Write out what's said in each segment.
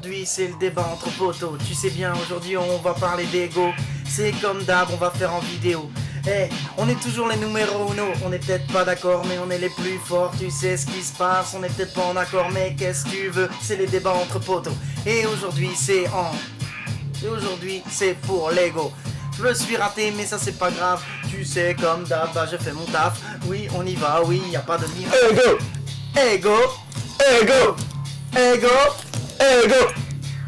aujourd'hui c'est le débat entre potos. Tu sais bien, aujourd'hui on va parler d'ego. C'est comme d'hab, on va faire en vidéo. Eh, on est toujours les numéros uno. On est peut-être pas d'accord, mais on est les plus forts. Tu sais ce qui se passe, on est peut-être pas en accord, mais qu'est-ce que tu veux? C'est les débats entre potos. Et aujourd'hui c'est pour l'ego. Je me suis raté, mais ça c'est pas grave. Tu sais, comme d'hab, bah, je fais mon taf. Oui, on y va, oui, y a pas de miracle. Ego, ego, ego, ego,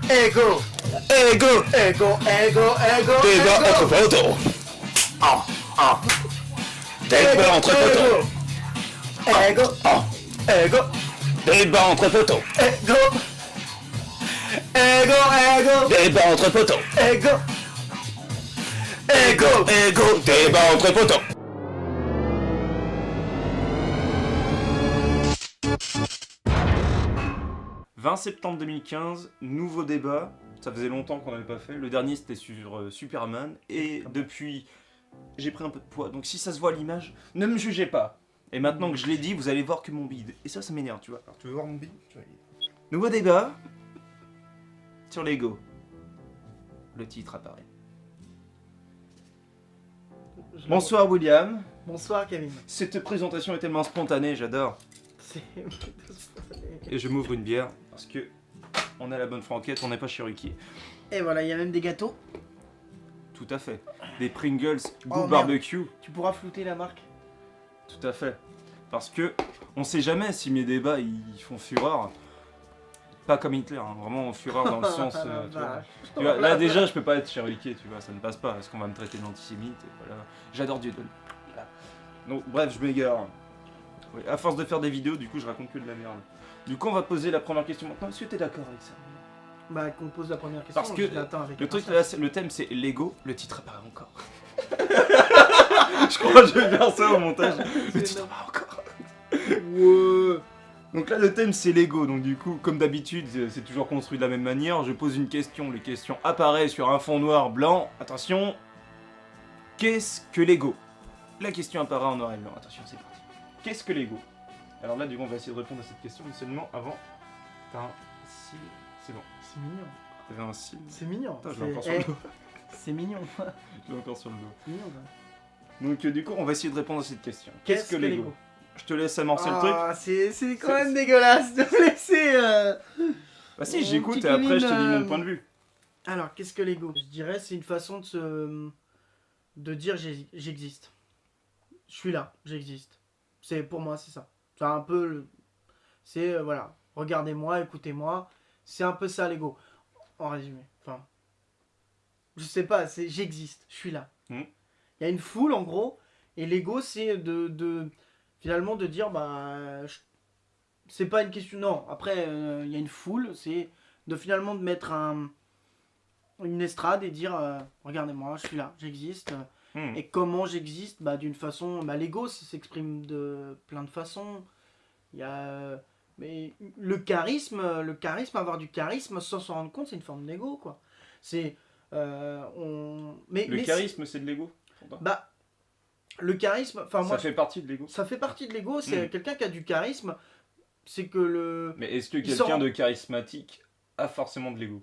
ego, ego, ego, ego, ego. Débat entre potos. Débat entre potos. Ego, ego, Débat entre potos. ego, ego, ego, Débat entre potos. ego, ego. Ego. Débat entre potos. « 20 septembre 2015, nouveau débat. Ça faisait longtemps qu'on n'avait pas fait. Le dernier c'était sur Superman. Et depuis, j'ai pris un peu de poids. Donc si ça se voit à l'image, ne me jugez pas. Et maintenant que je l'ai dit, vous allez voir que mon bide. Et ça m'énerve, tu vois. Alors tu veux voir mon bide? Nouveau débat sur l'ego. Le titre apparaît. Bonsoir William. Bonsoir Kevin. Cette présentation est tellement spontanée, j'adore. C'est... Et je m'ouvre une bière parce que on a la bonne franquette, on n'est pas chez Ruquier. Et voilà, il y a même des gâteaux. Tout à fait. Des Pringles goût merde. barbecue. Tu pourras flouter la marque. Tout à fait. Parce que on sait jamais si mes débats ils font fureur. Pas comme Hitler, hein, vraiment fureur dans le sens. Tu vois, là déjà je peux pas être chez Ruquier, tu vois, ça ne passe pas parce qu'on va me traiter d'antisémite et voilà. J'adore Dieudonné. Voilà. Donc bref, je m'égare. Oui, à force de faire des vidéos, du coup je raconte que de la merde. Du coup on va poser la première question maintenant. Est-ce que t'es d'accord avec ça? Bah qu'on pose la première question. Parce que je l'attends avec le truc impatience. là, le thème c'est l'ego, le titre apparaît encore. Je crois que je vais faire ça au montage. Le titre apparaît encore. Ouais. Donc là le thème c'est l'ego, donc du coup comme d'habitude c'est toujours construit de la même manière. Je pose une question, les questions apparaissent sur un fond noir blanc. Attention, qu'est-ce que l'ego? La question apparaît en noir et blanc, attention c'est parti. Qu'est-ce que l'ego? Alors là du coup on va essayer de répondre à cette question, mais seulement avant. T'as un cil, c'est bon. C'est mignon. T'avais un cil. C'est mignon. Putain, je l'ai encore sur le dos. C'est mignon. Je l'ai encore sur le dos. C'est mignon ça. Donc du coup on va essayer de répondre à cette question. Qu'est-ce que l'ego? l'ego? Je te laisse amorcer le truc. Ah, c'est quand même dégueulasse de me laisser. Bah si, mon j'écoute petit et après je te dis Kevin, mon point de vue. Alors, qu'est-ce que l'ego? Je dirais c'est une façon de dire j'existe. Je suis là, j'existe. C'est pour moi c'est ça. C'est un peu c'est voilà, regardez-moi, écoutez-moi. C'est un peu ça l'ego. En résumé. Enfin, je sais pas, c'est j'existe, je suis là. Il y a une foule en gros et l'ego c'est finalement de dire bah c'est pas une question, non, après il y a une foule, c'est de finalement de mettre une estrade et dire regardez-moi, je suis là, j'existe. Et comment j'existe? Bah d'une façon, bah l'ego ça s'exprime de plein de façons. Il y a mais le charisme, avoir du charisme sans s'en rendre compte, c'est une forme d'ego quoi. C'est Le charisme c'est de l'ego? Bah le charisme, enfin moi Ça fait partie de l'ego? ça fait partie de l'ego, c'est quelqu'un qui a du charisme, c'est que le... Mais est-ce que quelqu'un de charismatique a forcément de l'ego?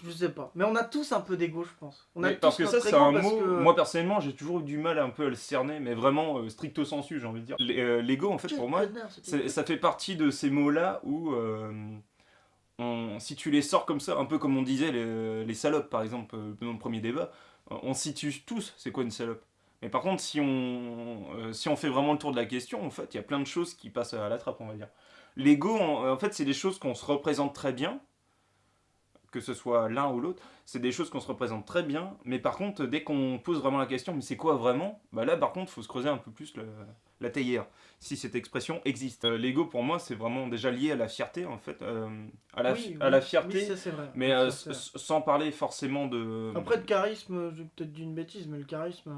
Je sais pas, mais on a tous un peu d'ego je pense. On a Mais tous parce que notre ça c'est ego un parce mot, que... moi personnellement j'ai toujours eu du mal un peu à le cerner, mais vraiment stricto sensu j'ai envie de dire. L'ego en fait pour moi, ça fait partie de ces mots là où si tu les sors comme ça, un peu comme on disait les salopes par exemple dans le premier débat, on situe tous c'est quoi une salope. Mais par contre si on fait vraiment le tour de la question, en fait il y a plein de choses qui passent à la trappe on va dire. L'ego en fait c'est des choses qu'on se représente très bien, que ce soit l'un ou l'autre, c'est des choses qu'on se représente très bien, mais par contre, dès qu'on pose vraiment la question, mais c'est quoi vraiment? Bah là, par contre, il faut se creuser un peu plus la théière, si cette expression existe. L'ego, pour moi, c'est vraiment déjà lié à la fierté, en fait, à la fierté, oui, ça, c'est vrai. mais Ça, c'est vrai. sans parler forcément de... Après, le charisme, j'ai peut-être dit une bêtise, mais le charisme...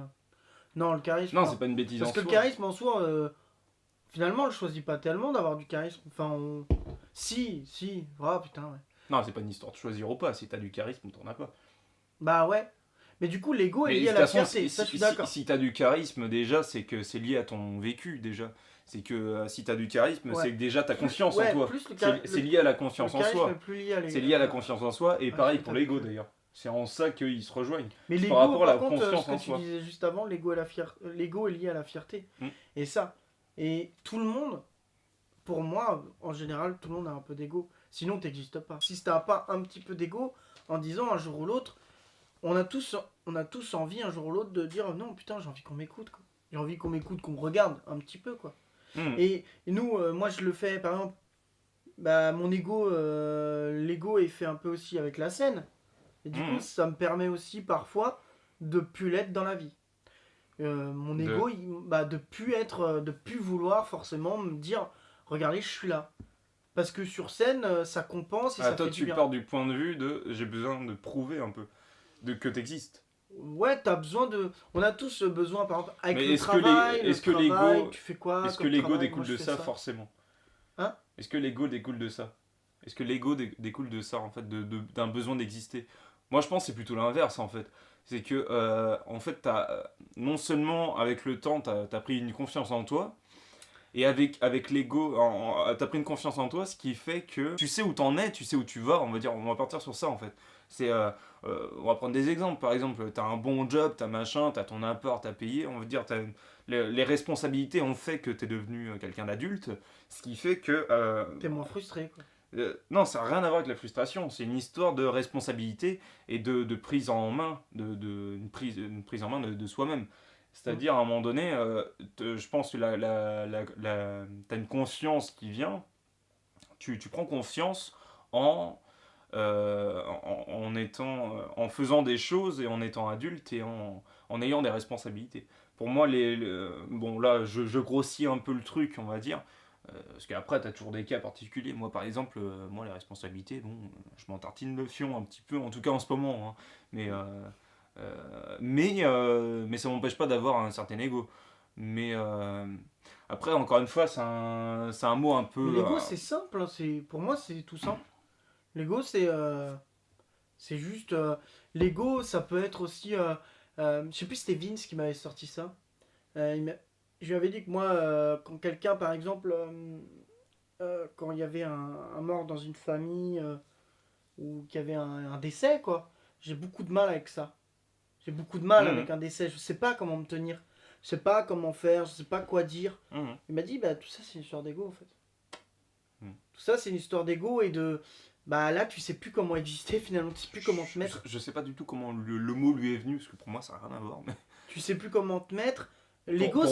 Non, le charisme... Non, c'est pas une bêtise parce en que soi. le charisme en soi, finalement, on le choisit pas tellement d'avoir du charisme. Enfin, si, oh putain, ouais. Non, c'est pas une histoire de choisir ou pas, si t'as du charisme, t'en as pas. Bah ouais. Mais du coup, l'ego est Mais lié de à toute la façon, fierté, ça je suis d'accord. si t'as du charisme, déjà, c'est que c'est lié à ton vécu, déjà. C'est que si t'as du charisme, Ouais. c'est que déjà t'as confiance en toi. Plus C'est lié à la confiance le en charisme soi. est plus lié à C'est lié à la confiance en soi, et pareil je suis pour l'ego d'accord. d'ailleurs. C'est en ça qu'ils se rejoignent. Mais C'est l'ego, par rapport à la par contre, confiance ce en que tu soi. disais juste avant, l'ego est lié à la fierté. Et ça. Et tout le monde, pour moi, en général, tout le monde a un peu d'ego. Sinon, t'existes pas. Si t'as pas un petit peu d'ego, en disant un jour ou l'autre, on a tous envie un jour ou l'autre de dire non, putain, j'ai envie qu'on m'écoute, quoi. J'ai envie qu'on m'écoute, qu'on me regarde un petit peu, quoi. Et nous, moi, je le fais, par exemple, bah, mon ego, l'ego est fait un peu aussi avec la scène. Et du coup, ça me permet aussi parfois de plus l'être dans la vie. Mon ego, de plus vouloir forcément me dire, regardez, je suis là. Parce que sur scène, ça compense et ça toi, fait du tu bien. pars du point de vue de j'ai besoin de prouver un peu que t'existes. Ouais, t'as besoin de. On a tous besoin, par exemple, avec Mais le travail, tu fais quoi est-ce que comme l'ego travail? découle Moi, je de fais ça forcément? Hein? Est-ce que l'ego découle de ça? Est-ce que l'ego découle de ça en fait, d'un besoin d'exister? Moi, je pense que c'est plutôt l'inverse en fait. C'est que en fait, non seulement avec le temps, t'as pris une confiance en toi. Et avec l'ego, t'as pris une confiance en toi, ce qui fait que tu sais où t'en es, tu sais où tu vas, on va partir sur ça en fait. On va prendre des exemples, par exemple, t'as un bon job, t'as machin, t'as ton apport, t'as payé, on va dire, les responsabilités ont fait que t'es devenu quelqu'un d'adulte, ce qui fait que... T'es moins frustré, quoi. Non, ça n'a rien à voir avec la frustration, c'est une histoire de responsabilité et de prise en main, une prise en main de soi-même. C'est-à-dire, à un moment donné, je pense que t'as une conscience qui vient, tu prends confiance en faisant des choses et en étant adulte et en ayant des responsabilités. Pour moi, bon là, je grossis un peu le truc, on va dire, parce qu'après, tu as toujours des cas particuliers. Moi, par exemple, les responsabilités, bon, je m'en tartine le fion un petit peu, en tout cas en ce moment, hein. Mais ça m'empêche pas d'avoir un certain ego. Mais après, encore une fois, c'est un mot un peu... Mais l'ego, c'est simple, hein, pour moi, c'est tout simple. L'ego, c'est juste... l'ego, ça peut être aussi... je sais plus si c'était Vince qui m'avait sorti ça. Je lui avais dit que moi, quand quelqu'un, par exemple, quand il y avait un mort dans une famille, ou qu'il y avait un décès, quoi, j'ai beaucoup de mal avec ça. J'ai beaucoup de mal avec un décès. Je sais pas comment me tenir. Je sais pas comment faire. Je sais pas quoi dire. Il m'a dit, bah tout ça c'est une histoire d'ego en fait. Tout ça c'est une histoire d'ego et de... Bah là tu sais plus comment exister finalement. Tu sais plus comment te mettre. Je sais pas du tout comment le mot lui est venu, parce que pour moi ça n'a rien à voir. Mais... Tu sais plus comment te mettre. L'ego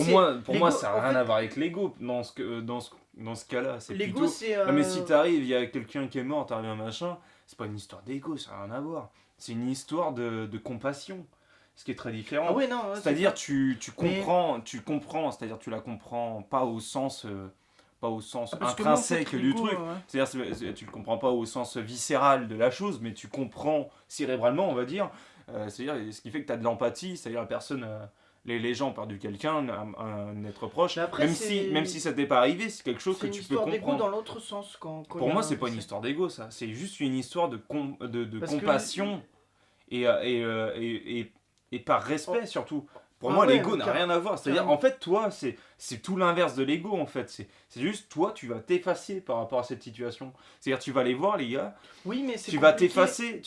pour moi ça n'a rien à voir avec l'ego dans ce cas-là. C'est l'ego plutôt... c'est... Non mais si t'arrives, il y a quelqu'un qui est mort, t'arrives un machin, c'est pas une histoire d'ego, ça n'a rien à voir. C'est une histoire de compassion. Ce qui est très différent. Ah ouais, non, ouais, c'est-à-dire tu comprends, c'est-à-dire tu la comprends pas au sens intrinsèque du truc. Ouais. C'est-à-dire tu le comprends pas au sens viscéral de la chose, mais tu comprends cérébralement, on va dire. C'est-à-dire ce qui fait que tu as de l'empathie, c'est-à-dire la personne, les gens ont perdu quelqu'un, un être proche. Après, même si ça t'est pas arrivé, c'est quelque chose que tu peux comprendre. C'est une histoire d'ego dans l'autre sens. Pour moi, c'est pas une histoire d'ego, ça. C'est juste une histoire de compassion et par respect surtout. Pour moi, l'ego n'a rien à voir. C'est-à-dire, en fait, toi, c'est tout l'inverse de l'ego, en fait. C'est juste, toi, tu vas t'effacer par rapport à cette situation. C'est-à-dire, tu vas aller voir, les gars. Oui, mais c'est tu vas t'effacer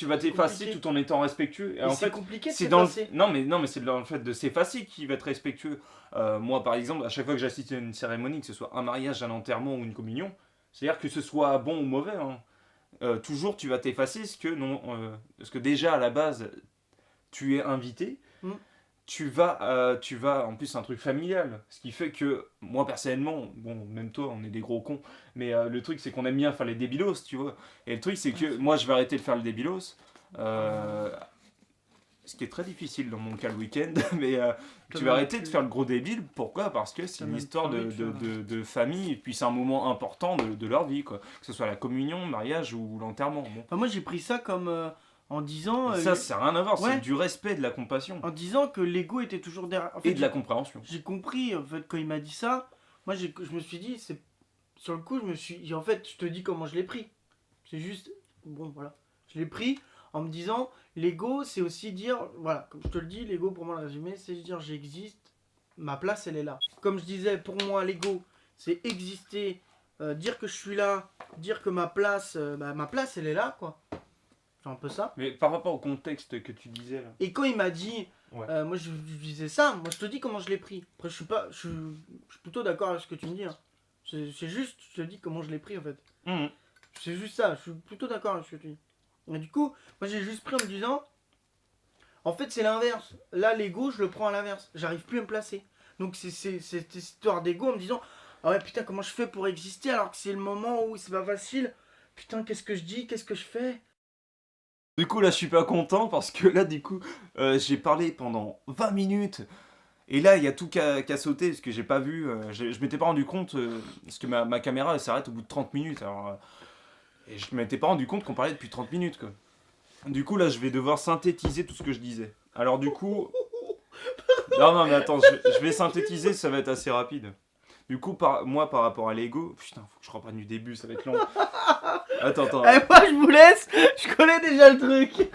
tout en étant respectueux. Et en fait, c'est compliqué de s'effacer. Non, mais c'est dans le fait de s'effacer qui va être respectueux. Moi, par exemple, à chaque fois que j'assiste à une cérémonie, que ce soit un mariage, un enterrement ou une communion, c'est-à-dire que ce soit bon ou mauvais, hein, toujours, tu vas t'effacer parce que déjà, à la base, tu es invité. Tu vas, en plus c'est un truc familial, ce qui fait que moi personnellement, bon même toi on est des gros cons, mais le truc c'est qu'on aime bien faire les débilos, tu vois, et le truc c'est que moi je vais arrêter de faire le débilos, ce qui est très difficile dans mon cas le week-end, mais tu vas arrêter de faire le gros débile, pourquoi? Parce que c'est une histoire de famille, et puis c'est un moment important de leur vie, quoi, que ce soit la communion, le mariage ou l'enterrement. Bon. Enfin, moi j'ai pris ça comme... en disant... ça n'a rien à voir, c'est du respect, de la compassion. En disant que l'ego était toujours derrière... En fait, et de la compréhension. J'ai compris, en fait, quand il m'a dit ça, moi je me suis dit, sur le coup, en fait, je te dis comment je l'ai pris. C'est juste, bon, voilà. Je l'ai pris en me disant, l'ego, c'est aussi dire, voilà, comme je te le dis, l'ego, pour moi, le résumé, c'est dire, j'existe, ma place, elle est là. Comme je disais, pour moi, l'ego, c'est exister, dire que je suis là, dire que ma place, ma place elle est là, quoi. C'est un peu ça. Mais par rapport au contexte que tu disais là. Et quand il m'a dit, Ouais. moi je disais ça, moi je te dis comment je l'ai pris. Après je suis plutôt d'accord avec ce que tu me dis. Hein. C'est juste, je te dis comment je l'ai pris en fait. Mmh. C'est juste ça, je suis plutôt d'accord avec ce que tu dis. Et du coup, moi j'ai juste pris en me disant, en fait c'est l'inverse. Là l'ego je le prends à l'inverse. J'arrive plus à me placer. Donc c'est cette histoire d'ego en me disant, ah ouais putain comment je fais pour exister alors que c'est le moment où c'est pas facile. Putain qu'est-ce que je dis, qu'est-ce que je fais. Du coup, là, je suis pas content parce que là, du coup, j'ai parlé pendant 20 minutes. Et là, il y a tout qu'à sauter parce que j'ai pas vu. Je m'étais pas rendu compte. Parce que ma caméra, elle s'arrête au bout de 30 minutes. Alors, et je m'étais pas rendu compte qu'on parlait depuis 30 minutes, quoi. Du coup, là, je vais devoir synthétiser tout ce que je disais. Alors, du coup. Non, non, mais attends, je vais synthétiser, ça va être assez rapide. Du coup, moi, par rapport à l'ego. Putain, faut que je reprenne du début, ça va être long. Attends. Eh moi je vous laisse, je connais déjà le truc.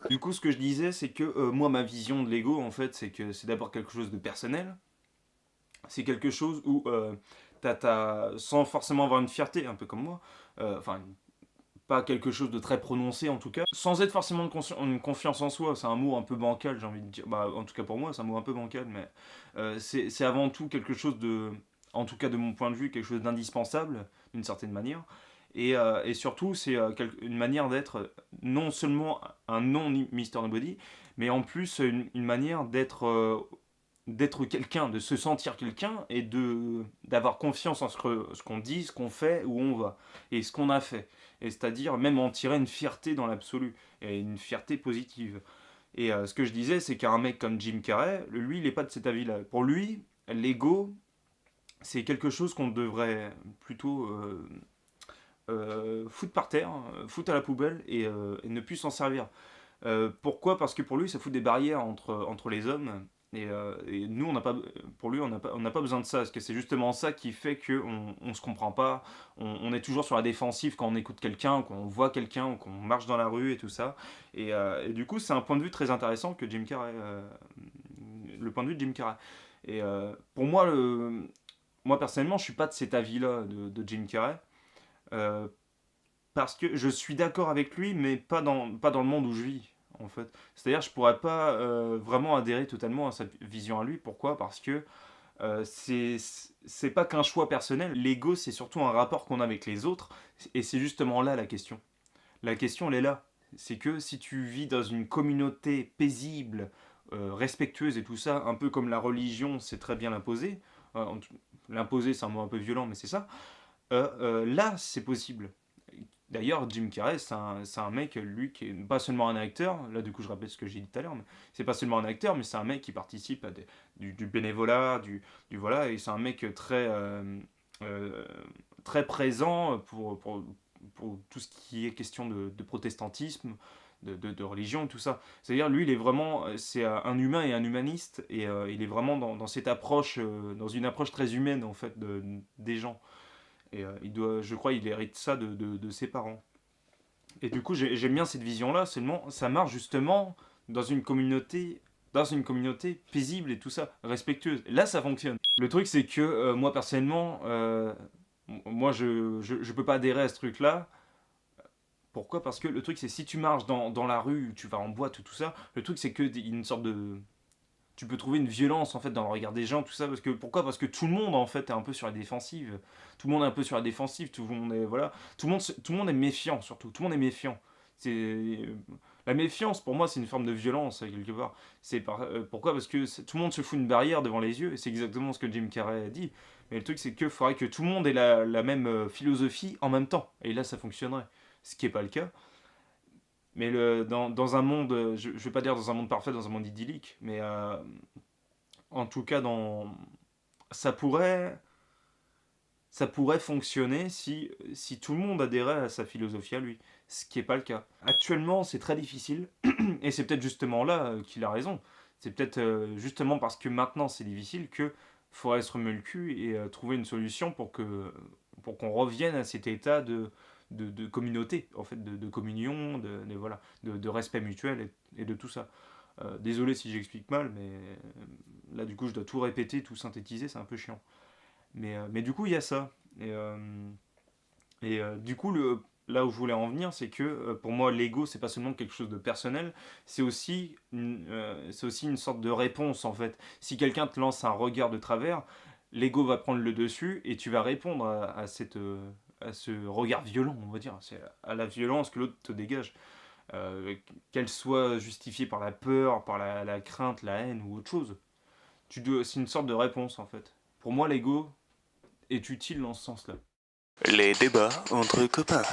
Du coup, ce que je disais, c'est que moi, ma vision de l'ego, en fait, c'est que c'est d'abord quelque chose de personnel. C'est quelque chose où, sans forcément avoir une fierté, un peu comme moi, enfin, pas quelque chose de très prononcé en tout cas, sans être forcément une confiance en soi, c'est un mot un peu bancal, j'ai envie de dire. Bah, en tout cas pour moi, c'est un mot un peu bancal, mais c'est avant tout quelque chose de, en tout cas de mon point de vue, quelque chose d'indispensable, d'une certaine manière. Et surtout, c'est une manière d'être non seulement un non-Mister Nobody, mais en plus une manière d'être quelqu'un, de se sentir quelqu'un et d'avoir confiance en ce qu'on dit, ce qu'on fait, où on va et ce qu'on a fait. Et c'est-à-dire même en tirer une fierté dans l'absolu et une fierté positive. Et ce que je disais, c'est qu'un mec comme Jim Carrey, lui, il n'est pas de cet avis-là. Pour lui, l'ego, c'est quelque chose qu'on devrait plutôt foutre par terre, foutre à la poubelle et ne plus s'en servir. Pourquoi? Parce que pour lui, ça fout des barrières entre les hommes. Et nous, pour lui, on n'a pas besoin de ça. Parce que c'est justement ça qui fait qu'on ne se comprend pas. On est toujours sur la défensive quand on écoute quelqu'un, quand on voit quelqu'un, quand on marche dans la rue et tout ça. Et du coup, c'est un point de vue très intéressant que Jim Carrey. Le point de vue de Jim Carrey. Et pour moi, moi, personnellement, je suis pas de cet avis-là de Jim Carrey. Euh, Parce que je suis d'accord avec lui, mais pas dans le monde où je vis, en fait. C'est-à-dire, je pourrais pas vraiment adhérer totalement à sa vision à lui. Pourquoi? Parce que c'est pas qu'un choix personnel. L'ego, c'est surtout un rapport qu'on a avec les autres. Et c'est justement là la question. La question, elle est là. C'est que si tu vis dans une communauté paisible, respectueuse et tout ça, un peu comme la religion sait très bien l'imposer, l'imposer c'est un mot un peu violent, mais c'est ça, là c'est possible. D'ailleurs, Jim Carrey, c'est un mec, lui, qui est pas seulement un acteur, là du coup je rappelle ce que j'ai dit tout à l'heure, mais c'est pas seulement un acteur, mais c'est un mec qui participe à du bénévolat, voilà, et c'est un mec euh, très présent pour tout ce qui est question de protestantisme, de religion et tout ça. C'est-à-dire, lui, il est vraiment, c'est un humain et un humaniste, et il est vraiment dans cette approche, dans une approche très humaine, en fait, des gens. Et je crois, il hérite ça de ses parents. Et du coup, j'aime bien cette vision-là. Seulement, ça marche justement dans une communauté, paisible et tout ça, respectueuse. Là, ça fonctionne. Le truc, c'est que moi personnellement, moi, je peux pas adhérer à ce truc-là. Pourquoi? Parce que le truc, c'est si tu marches dans la rue, tu vas en boîte, tout ça. Le truc, c'est que une sorte de tu peux trouver une violence en fait dans le regard des gens, tout ça, parce que pourquoi? Parce que tout le monde en fait est un peu sur la défensive. Tout le monde est un peu sur la défensive, tout le monde est voilà, tout le monde est méfiant surtout, tout le monde est méfiant. C'est la méfiance pour moi c'est une forme de violence quelque part. Pourquoi? Parce que tout le monde se fout une barrière devant les yeux et c'est exactement ce que Jim Carrey a dit. Mais le truc c'est que faudrait que tout le monde ait la même philosophie en même temps et là ça fonctionnerait. Ce qui n'est pas le cas. Mais dans un monde, je ne vais pas dire dans un monde parfait, dans un monde idyllique, mais en tout cas, ça pourrait, ça pourrait fonctionner si tout le monde adhérait à sa philosophie à lui, ce qui n'est pas le cas. Actuellement, c'est très difficile, et c'est peut-être justement là qu'il a raison. C'est peut-être justement parce que maintenant c'est difficile que faudrait se remuer le cul et trouver une solution pour qu'on revienne à cet état de communauté, en fait, de communion, voilà, de respect mutuel et de tout ça. Désolé si j'explique mal, mais là du coup je dois tout répéter, tout synthétiser, c'est un peu chiant. Mais du coup, il y a ça. Du coup, là où je voulais en venir, c'est que pour moi, l'ego, c'est pas seulement quelque chose de personnel, c'est aussi une sorte de réponse en fait. Si quelqu'un te lance un regard de travers, l'ego va prendre le dessus et tu vas répondre à ce regard violent, on va dire, c'est à la violence que l'autre te dégage. Qu'elle soit justifiée par la peur, par la crainte, la haine ou autre chose. C'est une sorte de réponse en fait. Pour moi, l'ego est utile dans ce sens-là. Les débats entre copains.